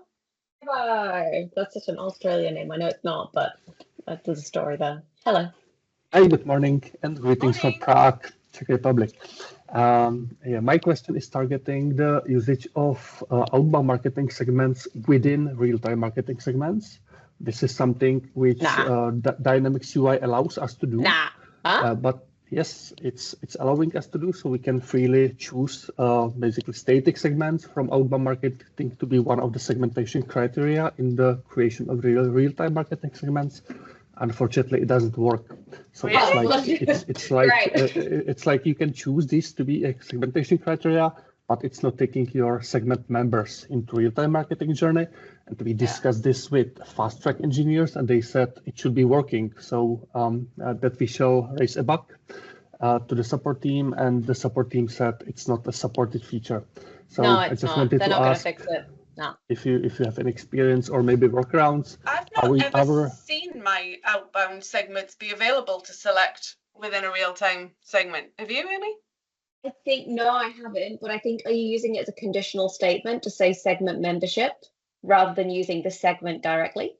Hi. That's such an Australian name. I know it's not, but there's a story there. Hello. Hi, good morning and greetings from Prague, Czech Republic. My question is targeting the usage of outbound marketing segments within real-time marketing segments. This is something which Dynamics UI allows us to do. But yes, it's allowing us to do, so we can freely choose basically static segments from outbound marketing to be one of the segmentation criteria in the creation of real-time marketing segments. Unfortunately, it doesn't work. So it's like you can choose this to be a segmentation criteria, but it's not taking your segment members into real-time marketing journey. And we discussed this with fast track engineers, and they said it should be working. So that we shall raise a bug to the support team, and the support team said it's not a supported feature. So no, I just not. wanted to They're ask. Not going to fix it. No. If you have an experience or maybe workarounds. I've not ever seen my outbound segments be available to select within a real-time segment. Have you, Amey? I think no, I haven't. But I think, are you using it as a conditional statement to say segment membership rather than using the segment directly?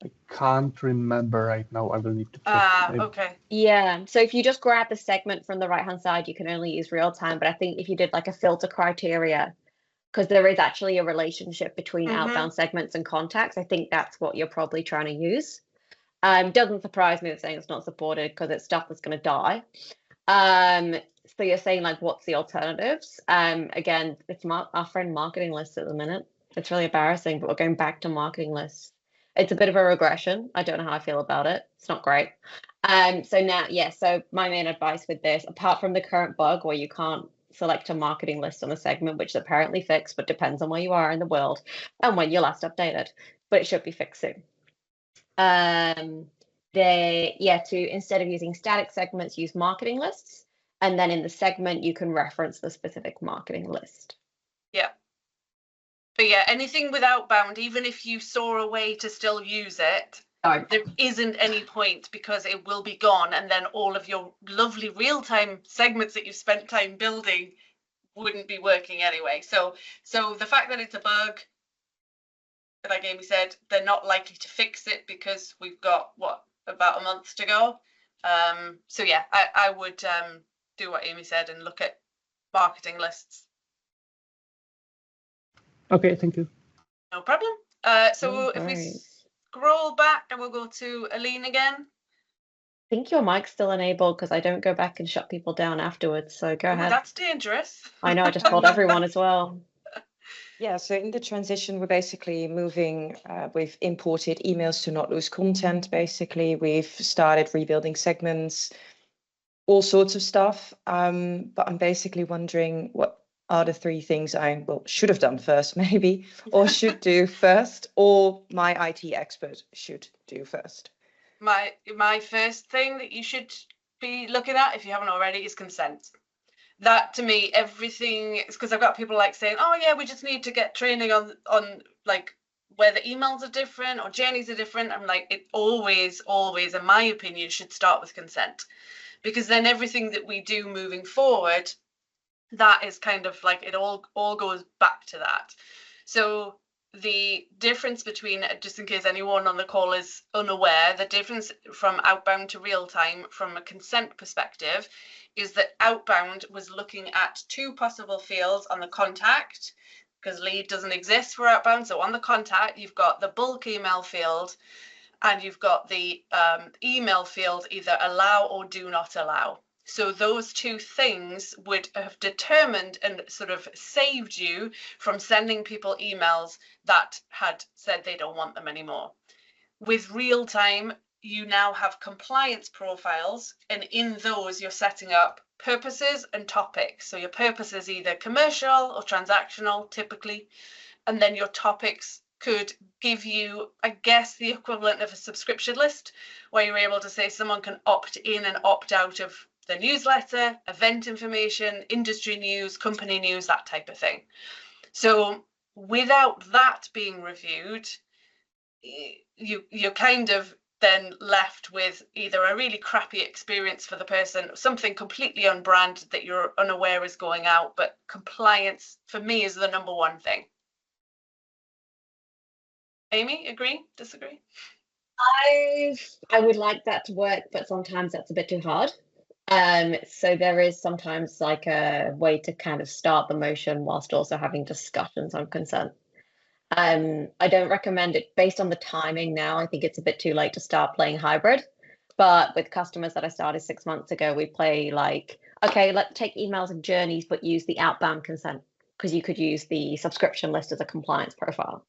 I can't remember right now. I will need to check. Okay. Yeah. So if you just grab the segment from the right-hand side, you can only use real-time. But I think if you did like a filter criteria, because there is actually a relationship between outbound segments and contacts, I think that's what you're probably trying to use. Doesn't surprise me that saying it's not supported because it's stuff that's going to die. So you're saying like, what's the alternatives? Again, it's our friend marketing lists at the minute. It's really embarrassing, but we're going back to marketing lists. It's a bit of a regression. I don't know how I feel about it. It's not great. So now, so my main advice with this, apart from the current bug where you can't select a marketing list on the segment, which is apparently fixed, but depends on where you are in the world and when you last updated, but it should be fixed soon. Instead of using static segments, use marketing lists. And then in the segment, you can reference the specific marketing list. Yeah. But yeah, anything with outbound, even if you saw a way to still use it, there isn't any point, because it will be gone. And then all of your lovely real-time segments that you've spent time building wouldn't be working anyway. So the fact that it's a bug, like Amey said, they're not likely to fix it because we've got, about a month to go. So yeah, I would do what Amey said and look at marketing lists. Okay, thank you. No problem. So if we scroll back, and we'll go to Aline again. I think your mic's still enabled, because I don't go back and shut people down afterwards. So go ahead. That's dangerous. I know, I just told everyone as well. Yeah, so in the transition, we're basically moving, we've imported emails to not lose content, basically. We've started rebuilding segments, all sorts of stuff. But I'm basically wondering, what are the 3 things I should have done first, maybe, or should do first, or my IT expert should do first? My first thing that you should be looking at, if you haven't already, is consent. That, to me, everything is, because I've got people like saying, oh yeah, we just need to get training on like where the emails are different or journeys are different. I'm like, it always, in my opinion, should start with consent, because then everything that we do moving forward, that is kind of like, it all goes back to that. So the difference between, just in case anyone on the call is unaware, the difference from outbound to real time from a consent perspective is that outbound was looking at 2 possible fields on the contact, because lead doesn't exist for outbound. So on the contact, you've got the bulk email field, and you've got the email field, either allow or do not allow. So those 2 things would have determined and sort of saved you from sending people emails that had said they don't want them anymore. With real time, you now have compliance profiles, and in those you're setting up purposes and topics. So your purpose is either commercial or transactional, typically, and then your topics could give you, I guess, the equivalent of a subscription list, where you're able to say someone can opt in and opt out of the newsletter, event information, industry news, company news, that type of thing. So without that being reviewed, you're kind of then left with either a really crappy experience for the person, something completely unbranded that you're unaware is going out, but compliance for me is the #1 thing. Amey, agree, disagree? I would like that to work, but sometimes that's a bit too hard. So there is sometimes like a way to kind of start the motion whilst also having discussions on consent. I don't recommend it based on the timing now. I think it's a bit too late to start playing hybrid. But with customers that I started 6 months ago, we play like, okay, let's take emails and journeys, but use the outbound consent, because you could use the subscription list as a compliance profile.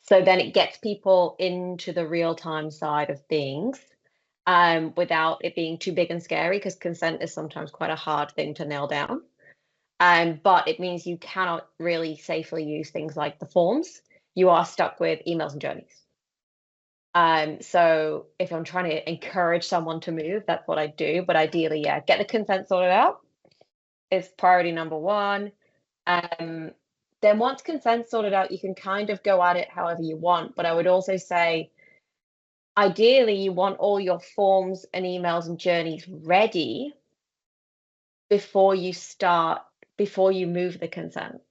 So then it gets people into the real-time side of things without it being too big and scary, because consent is sometimes quite a hard thing to nail down. But it means you cannot really safely use things like the forms. You are stuck with emails and journeys. So if I'm trying to encourage someone to move, that's what I do. But ideally, yeah, get the consent sorted out is priority #1. Then once consent's sorted out, you can kind of go at it however you want. But I would also say, ideally, you want all your forms and emails and journeys ready before you move the consent.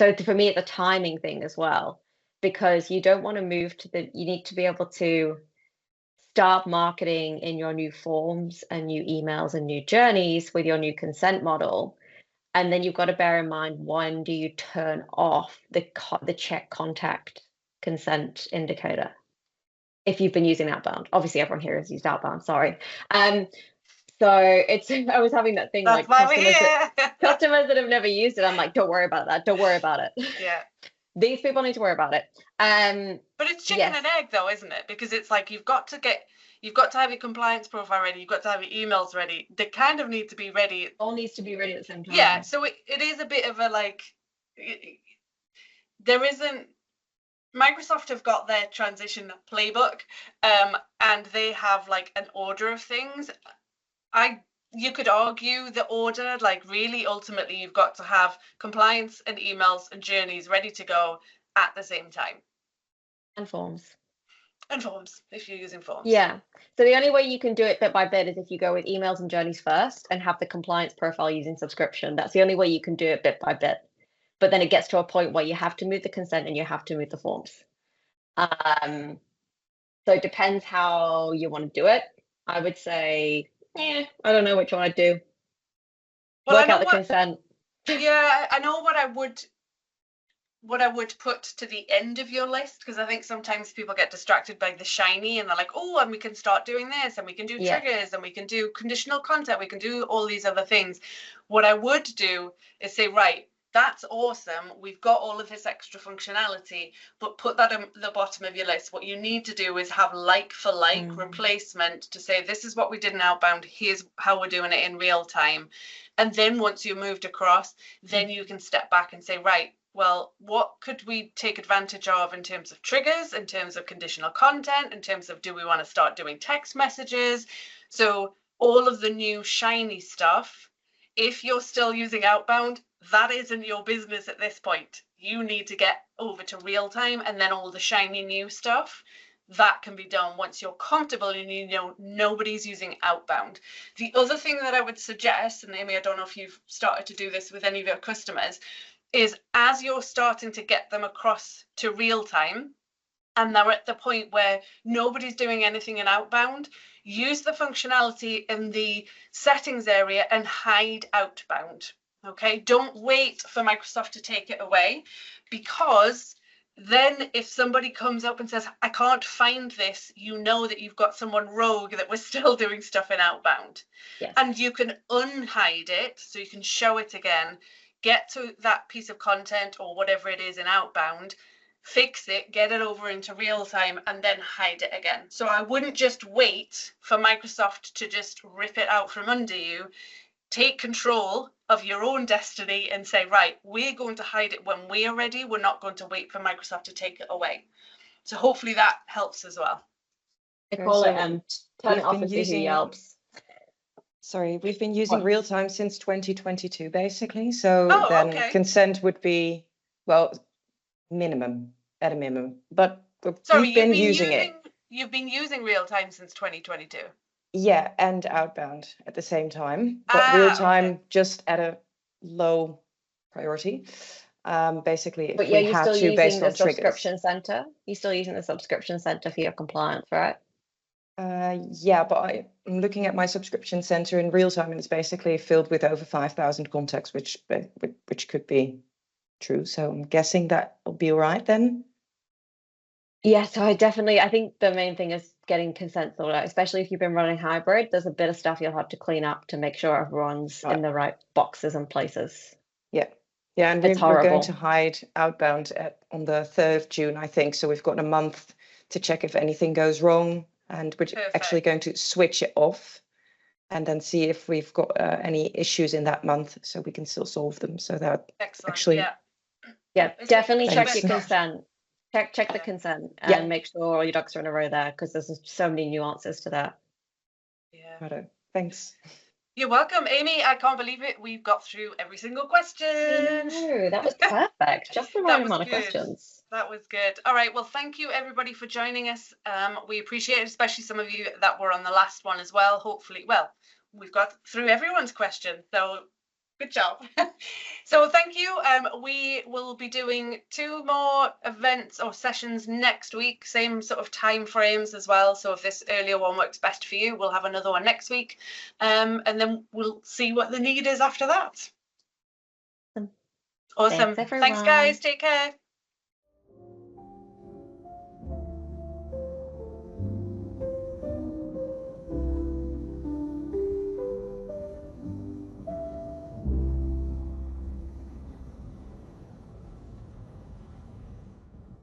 So for me, it's a timing thing as well, because you don't want to move you need to be able to start marketing in your new forms and new emails and new journeys with your new consent model. And then you've got to bear in mind, when do you turn off the check contact consent indicator if you've been using outbound? Obviously, everyone here has used outbound, sorry. So I was having that thing, that's like customers that have never used it. I'm like, don't worry about that. Don't worry about it. Yeah. These people need to worry about it. But it's chicken and egg though, isn't it? Because it's like you've got to you've got to have your compliance profile ready, you've got to have your emails ready. They kind of need to be ready. All needs to be ready at the same time. Yeah, so it is a bit of a like, there isn't, Microsoft have got their transition playbook, and they have like an order of things. You could argue the order, like really ultimately you've got to have compliance and emails and journeys ready to go at the same time. And forms. And forms, if you're using forms. Yeah. So the only way you can do it bit by bit is if you go with emails and journeys first and have the compliance profile using subscription. That's the only way you can do it bit by bit. But then it gets to a point where you have to move the consent and you have to move the forms. So it depends how you want to do it. I would say, I don't know which one I'd do. Well, Work out the consent. Yeah, I know what I would put to the end of your list, because I think sometimes people get distracted by the shiny and they're like, oh, and we can start doing this and we can do triggers and we can do conditional content, we can do all these other things. What I would do is say, right, that's awesome, we've got all of this extra functionality, but put that at the bottom of your list. What you need to do is have like for like replacement to say, this is what we did in Outbound, here's how we're doing it in real time. And then once you moved across, then you can step back and say, right, well, what could we take advantage of in terms of triggers, in terms of conditional content, in terms of, do we want to start doing text messages? So all of the new shiny stuff, if you're still using Outbound, that isn't your business at this point. You need to get over to Realtime, and then all the shiny new stuff, that can be done once you're comfortable and you know nobody's using Outbound. The other thing that I would suggest, and Amey, I don't know if you've started to do this with any of your customers, is as you're starting to get them across to Realtime and they're at the point where nobody's doing anything in Outbound, use the functionality in the settings area and hide Outbound. Okay, don't wait for Microsoft to take it away, because then if somebody comes up and says, I can't find this, you know that you've got someone rogue that was still doing stuff in Outbound. Yes. And you can unhide it, so you can show it again, get to that piece of content or whatever it is in Outbound, fix it, get it over into Realtime, and then hide it again. So I wouldn't just wait for Microsoft to just rip it out from under you. Take control of your own destiny and say, right, we're going to hide it when we are ready. We're not going to wait for Microsoft to take it away. So hopefully that helps as well. I call it turn it off and see who yelps. Sorry, we've been using Realtime since 2022, basically. So consent would be, well, at a minimum. But we've been using it. You've been using Realtime since 2022? Yeah, and Outbound at the same time, but Realtime just at a low priority. Basically, but yeah, you're still using the subscription center. You're still using the subscription center for your compliance, right? Yeah, but I'm looking at my subscription center in Realtime, and it's basically filled with over 5,000 contacts, which could be true. So I'm guessing that will be all right then. Yeah, so I think the main thing is getting consent sorted out, especially if you've been running hybrid. There's a bit of stuff you'll have to clean up to make sure everyone's in the right boxes and places. Yeah, and we're going to hide Outbound on the 3rd of June, I think. So we've got a month to check if anything goes wrong, and we're actually going to switch it off and then see if we've got any issues in that month, so we can still solve them. So that actually, definitely check your consent. Check the consent and make sure all your ducks are in a row there, because there's so many nuances to that. Yeah. Thanks. You're welcome, Amey. I can't believe it. We've got through every single question. No, that was perfect. Just the right amount of questions. That was good. All right. Well, thank you everybody for joining us. We appreciate it, especially some of you that were on the last one as well. Hopefully, we've got through everyone's question. So good job. So thank you. We will be doing 2 more events or sessions next week, same sort of time frames as well. So if this earlier one works best for you, we'll have another one next week. And then we'll see what the need is after that. Awesome. Thanks guys. Take care.